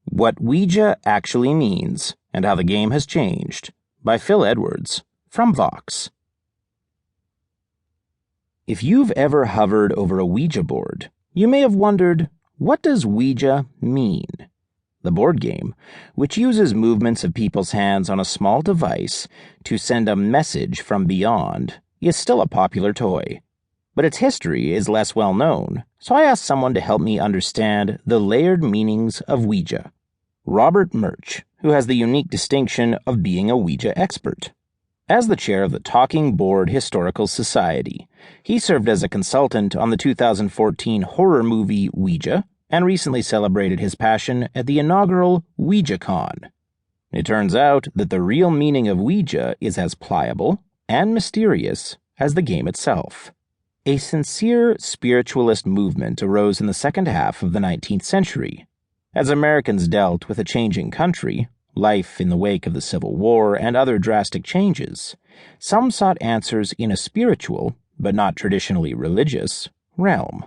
What Ouija Actually Means and How the Game Has Changed by Phil Edwards from Vox. If you've ever hovered over a Ouija board, you may have wondered, what does Ouija mean? The board game, which uses movements of people's hands on a small device to send a message from beyond, is still a popular toy. But its history is less well known, so I asked someone to help me understand the layered meanings of Ouija. Robert Murch, who has the unique distinction of being a Ouija expert. As the chair of the Talking Board Historical Society, he served as a consultant on the 2014 horror movie Ouija and recently celebrated his passion at the inaugural OuijaCon. It turns out that the real meaning of Ouija is as pliable and mysterious as the game itself. A sincere spiritualist movement arose in the second half of the 19th century. As Americans dealt with a changing country, life in the wake of the Civil War, and other drastic changes, some sought answers in a spiritual, but not traditionally religious, realm.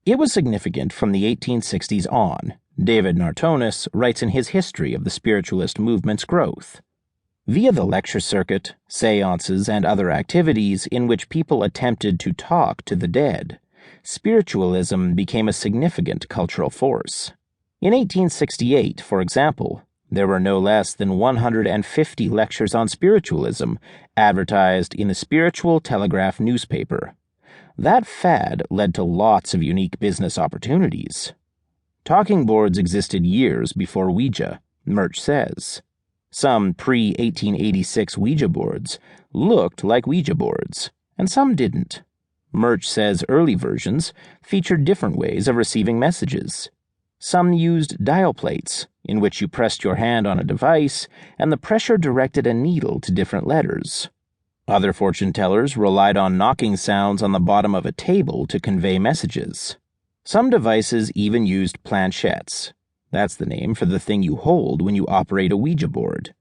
It was significant from the 1860s on. David Nartonis writes in his history of the spiritualist movement's growth. Via the lecture circuit, seances, and other activities in which people attempted to talk to the dead, spiritualism became a significant cultural force. In 1868, for example, there were no less than 150 lectures on spiritualism advertised in the Spiritual Telegraph newspaper. That fad led to lots of unique business opportunities. Talking boards existed years before Ouija, Murch says. Some pre-1886 Ouija boards looked like Ouija boards, and some didn't. Murch says early versions featured different ways of receiving messages. Some used dial plates, in which you pressed your hand on a device, and the pressure directed a needle to different letters. Other fortune tellers relied on knocking sounds on the bottom of a table to convey messages. Some devices even used planchettes. That's the name for the thing you hold when you operate a Ouija board.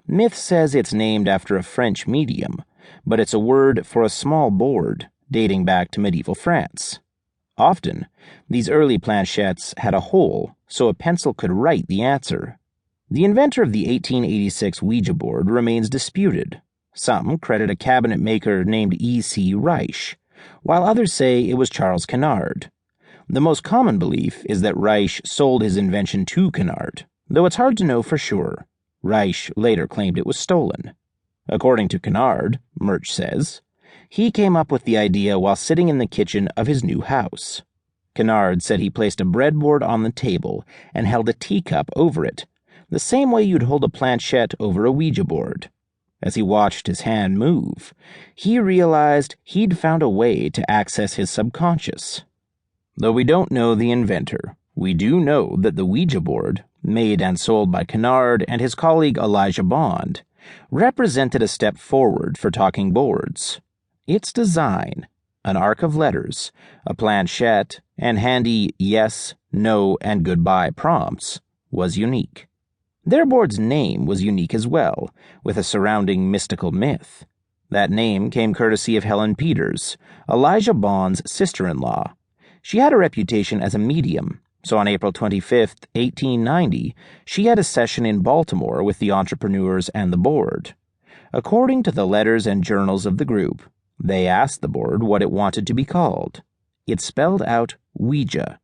Myth says it's named after a French medium, but it's a word for a small board dating back to medieval France. Often, these early planchettes had a hole so a pencil could write the answer. The inventor of the 1886 Ouija board remains disputed. Some credit a cabinet maker named E.C. Reich, while others say it was Charles Kennard. The most common belief is that Reich sold his invention to Kennard, though it's hard to know for sure. Reich later claimed it was stolen. According to Kennard, Murch says, he came up with the idea while sitting in the kitchen of his new house. Kennard said he placed a breadboard on the table and held a teacup over it, the same way you'd hold a planchette over a Ouija board. As he watched his hand move, he realized he'd found a way to access his subconscious. Though we don't know the inventor, we do know that the Ouija board, made and sold by Kennard and his colleague Elijah Bond, represented a step forward for talking boards. Its design, an arc of letters, a planchette, and handy yes, no, and goodbye prompts, was unique. Their board's name was unique as well, with a surrounding mystical myth. That name came courtesy of Helen Peters, Elijah Bond's sister-in-law. She had a reputation as a medium, so on April 25, 1890, she had a session in Baltimore with the entrepreneurs and the board. According to the letters and journals of the group, they asked the board what it wanted to be called. It spelled out Ouija.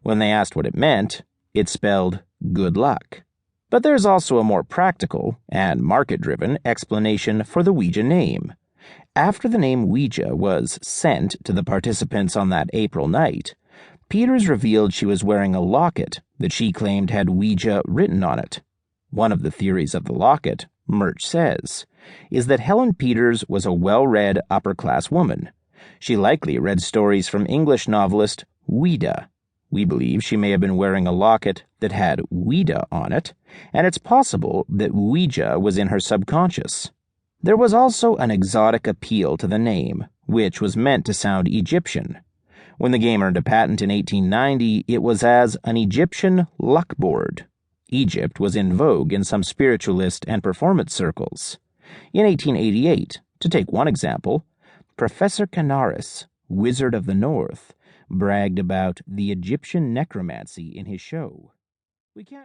When they asked what it meant, it spelled good luck. But there's also a more practical and market-driven explanation for the Ouija name. After the name Ouija was sent to the participants on that April night, Peters revealed she was wearing a locket that she claimed had Ouija written on it. One of the theories of the locket, Murch says, is that Helen Peters was a well-read upper-class woman. She likely read stories from English novelist Ouida. We believe she may have been wearing a locket that had Ouida on it, and it's possible that Ouija was in her subconscious. There was also an exotic appeal to the name, which was meant to sound Egyptian. When the game earned a patent in 1890, it was as an Egyptian luck board. Egypt was in vogue in some spiritualist and performance circles. In 1888, to take one example, Professor Canaris, Wizard of the North, bragged about the Egyptian necromancy in his show. We can't